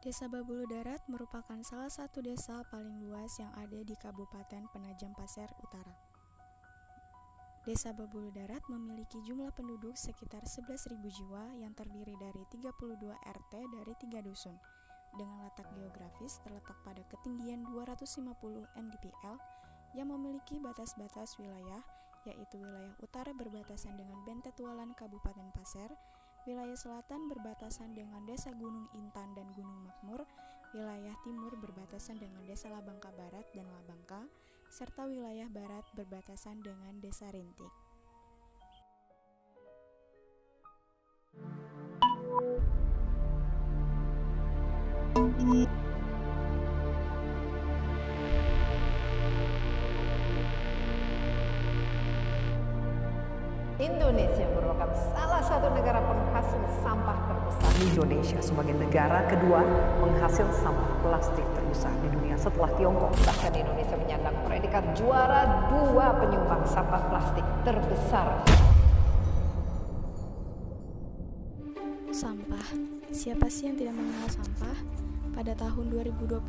Desa Babulu Darat merupakan salah satu desa paling luas yang ada di Kabupaten Penajam Pasir Utara. Desa Babulu Darat memiliki jumlah penduduk sekitar 11.000 jiwa yang terdiri dari 32 RT dari 3 dusun. Dengan letak geografis terletak pada ketinggian 250 mdpl yang memiliki batas-batas wilayah, yaitu wilayah utara berbatasan dengan Bentetualan Kabupaten Pasir, wilayah selatan berbatasan dengan Desa Gunung Intan dan Gunung Makmur, wilayah timur berbatasan dengan Desa Labangka Barat dan Labangka, serta wilayah barat berbatasan dengan Desa Rintik. Indonesia merupakan salah satu negara penghasil sampah terbesar di Indonesia sebagai negara kedua penghasil sampah plastik terbesar di dunia setelah Tiongkok. Bahkan Indonesia menyandang predikat juara 2 penyumbang sampah plastik terbesar. Sampah. Siapa sih yang tidak mengenal sampah? Pada tahun 2021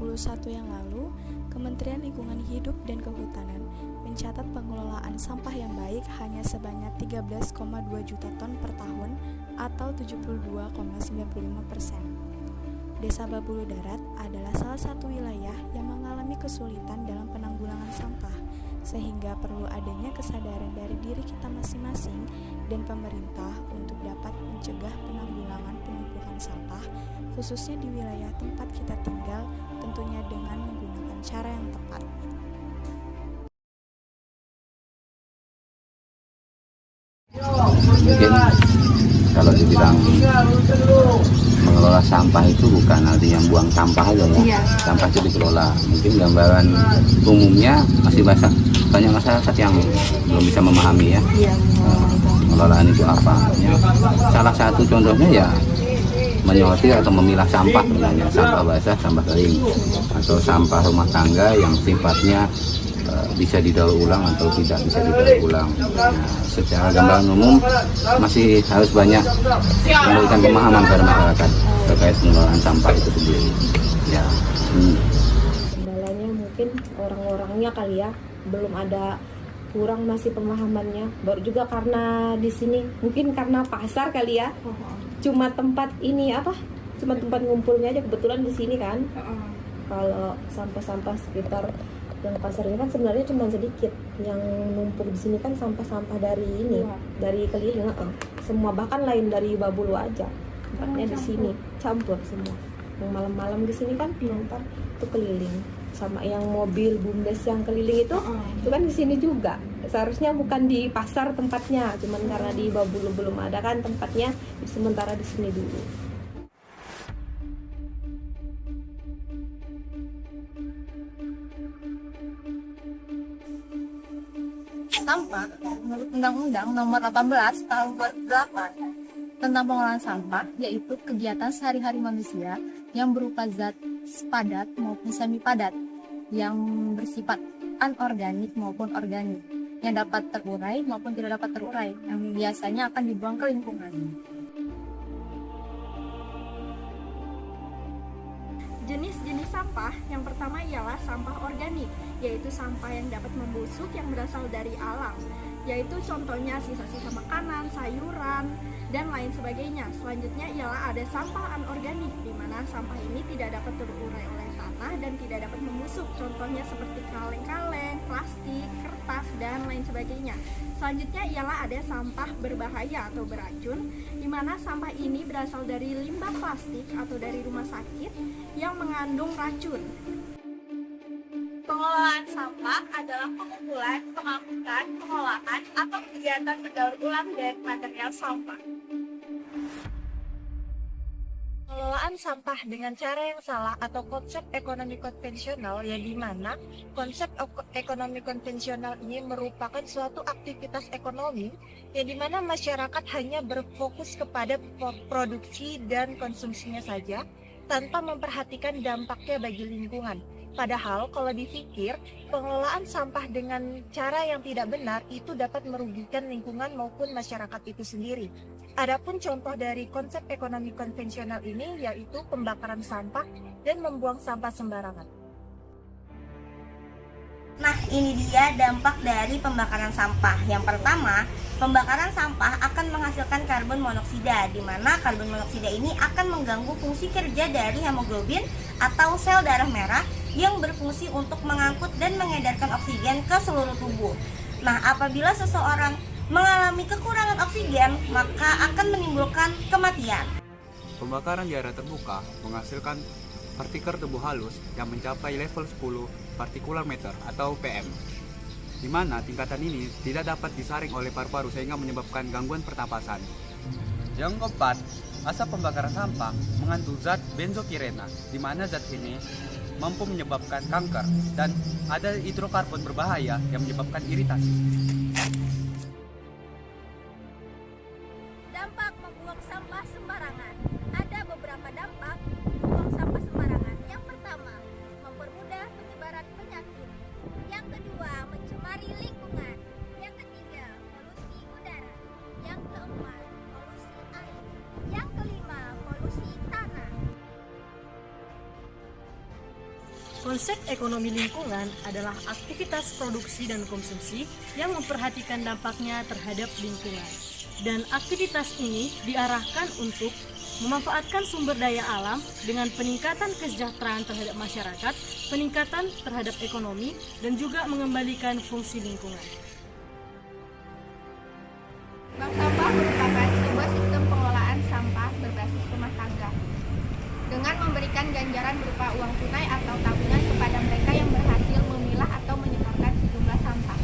yang lalu, Kementerian Lingkungan Hidup dan Kehutanan mencatat pengelolaan sampah yang baik hanya sebanyak 13,2 juta ton per tahun atau 72,95%. Desa Babulu Darat adalah salah satu wilayah yang mengalami kesulitan dalam penanggulangan sampah, sehingga perlu adanya kesadaran dari diri kita masing-masing dan pemerintah untuk dapat mencegah penanggulangan penumpukan sampah, khususnya di wilayah tempat kita tinggal, tentunya dengan menggunakan cara yang tepat. Mungkin kalau dibilang mengelola sampah itu bukan artinya buang sampah aja ya. Sampah itu dikelola. Mungkin gambaran umumnya masih banyak masyarakat yang belum bisa memahami ya. Pengelolaan itu apa? Ya, salah satu contohnya ya menyortir atau memilah sampah, misalnya sampah basah, sampah kering, atau sampah rumah tangga yang sifatnya bisa didaur ulang atau tidak bisa didaur ulang. Nah, secara gambaran umum masih harus banyak memberikan pemahaman pada masyarakat terkait pengelolaan sampah itu sendiri. Ya. Kendalanya mungkin orang-orangnya kali ya, belum ada, kurang masih pemahamannya. Baru juga karena di sini mungkin karena pasar kali ya. Cuma tempat ini cuma tempat ngumpulnya aja, kebetulan di sini kan. Kalau sampah-sampah sekitar yang pasar ini kan sebenarnya cuma sedikit, yang numpuk di sini kan sampah-sampah dari ini, dari keliling, semua bahkan lain dari Babulu aja, tempatnya di sini campur semua. Yang malam-malam di sini kan ntar itu keliling, sama yang mobil bumdes yang keliling itu kan di sini juga. Seharusnya bukan di pasar tempatnya, cuman karena di Babulu belum ada kan tempatnya, sementara di sini dulu. Sampah menurut Undang-Undang Nomor 18 Tahun 2008 tentang pengelolaan sampah, yaitu kegiatan sehari-hari manusia yang berupa zat padat maupun semi padat yang bersifat anorganik maupun organik, yang dapat terurai maupun tidak dapat terurai, yang biasanya akan dibuang ke lingkungan. Jenis-jenis sampah yang pertama ialah sampah organik, yaitu sampah yang dapat membusuk yang berasal dari alam, yaitu contohnya sisa-sisa makanan, sayuran, dan lain sebagainya. Selanjutnya ialah ada sampah anorganik, di mana sampah ini tidak dapat terurai oleh tanah dan tidak dapat membusuk, contohnya seperti kaleng-kaleng, plastik, kertas, dan lain sebagainya. Selanjutnya ialah ada sampah berbahaya atau beracun, di mana sampah ini berasal dari limbah plastik atau dari rumah sakit yang mengandung racun. Pengelolaan sampah adalah pengumpulan, pengangkutan, pengolahan, atau kegiatan berdaur ulang dari material sampah. Pengelolaan sampah dengan cara yang salah atau konsep ekonomi konvensional, yang dimana konsep ekonomi konvensional ini merupakan suatu aktivitas ekonomi yang dimana masyarakat hanya berfokus kepada produksi dan konsumsinya saja tanpa memperhatikan dampaknya bagi lingkungan. Padahal kalau dipikir, pengelolaan sampah dengan cara yang tidak benar itu dapat merugikan lingkungan maupun masyarakat itu sendiri. Adapun contoh dari konsep ekonomi konvensional ini yaitu pembakaran sampah dan membuang sampah sembarangan. Nah, ini dia dampak dari pembakaran sampah. Yang pertama, pembakaran sampah akan menghasilkan karbon monoksida, di mana karbon monoksida ini akan mengganggu fungsi kerja dari hemoglobin atau sel darah merah yang berfungsi untuk mengangkut dan mengedarkan oksigen ke seluruh tubuh. Nah, apabila seseorang mengalami kekurangan oksigen, maka akan menimbulkan kematian. Pembakaran di area terbuka menghasilkan partikel debu halus yang mencapai level 10 partikular meter atau PM, di mana tingkatan ini tidak dapat disaring oleh paru-paru sehingga menyebabkan gangguan pernapasan. Yang keempat, asap pembakaran sampah mengandung zat benzopirena, di mana zat ini mampu menyebabkan kanker dan ada hidrokarbon berbahaya yang menyebabkan iritasi. Dampak membuang sampah sembarangan. Ada beberapa dampak membuang sampah sembarangan. Yang pertama, mempermudah penyebaran penyakit. Yang kedua, mencemari lingkungan. Yang ketiga, polusi udara. Yang keempat, polusi air. Yang kelima, polusi tanah. Konsep ekonomi lingkungan adalah aktivitas produksi dan konsumsi yang memperhatikan dampaknya terhadap lingkungan. Dan aktivitas ini diarahkan untuk memanfaatkan sumber daya alam dengan peningkatan kesejahteraan terhadap masyarakat, peningkatan terhadap ekonomi, dan juga mengembalikan fungsi lingkungan. Bank sampah merupakan sebuah sistem pengelolaan sampah berbasis rumah tangga dengan memberikan ganjaran berupa uang tunai atau tabungan kepada mereka yang berhasil memilah atau menyetorkan sejumlah sampah.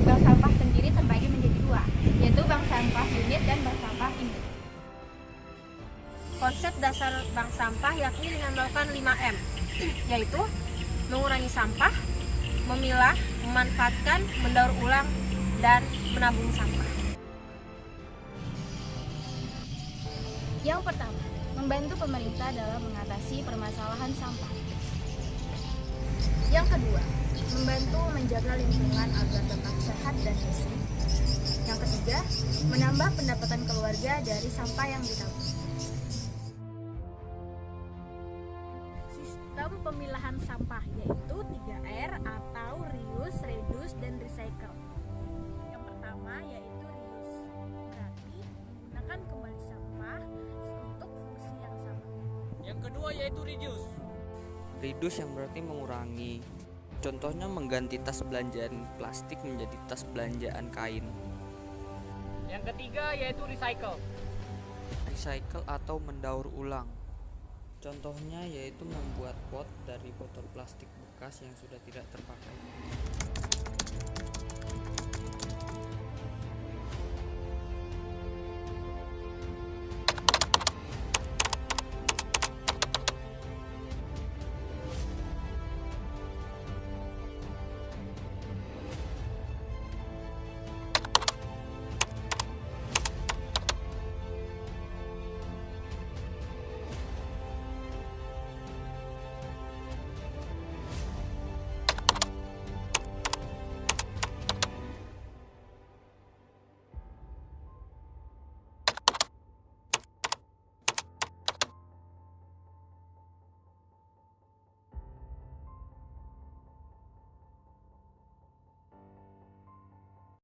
Bank sampah sendiri terbagi menjadi dua, yaitu bank sampah unit dan bank sampah induk. Konsep dasar bank sampah yakni dengan melakukan 5M, yaitu mengurangi sampah, memilah, memanfaatkan, mendaur ulang, dan menabung sampah. Yang pertama, membantu pemerintah dalam mengatasi permasalahan sampah. Yang kedua, membantu menjaga lingkungan agar tetap sehat dan bersih. Yang ketiga, menambah pendapatan keluarga dari sampah yang ditabung. Sistem pemilahan sampah yaitu 3R atau reuse, reduce, dan recycle. Yang pertama yaitu reuse, berarti menggunakan kembali sampah untuk fungsi yang sama. Yang kedua yaitu reduce. Reduce yang berarti mengurangi. Contohnya mengganti tas belanjaan plastik menjadi tas belanjaan kain. Yang ketiga yaitu recycle. Recycle atau mendaur ulang. Contohnya yaitu membuat pot dari botol plastik bekas yang sudah tidak terpakai.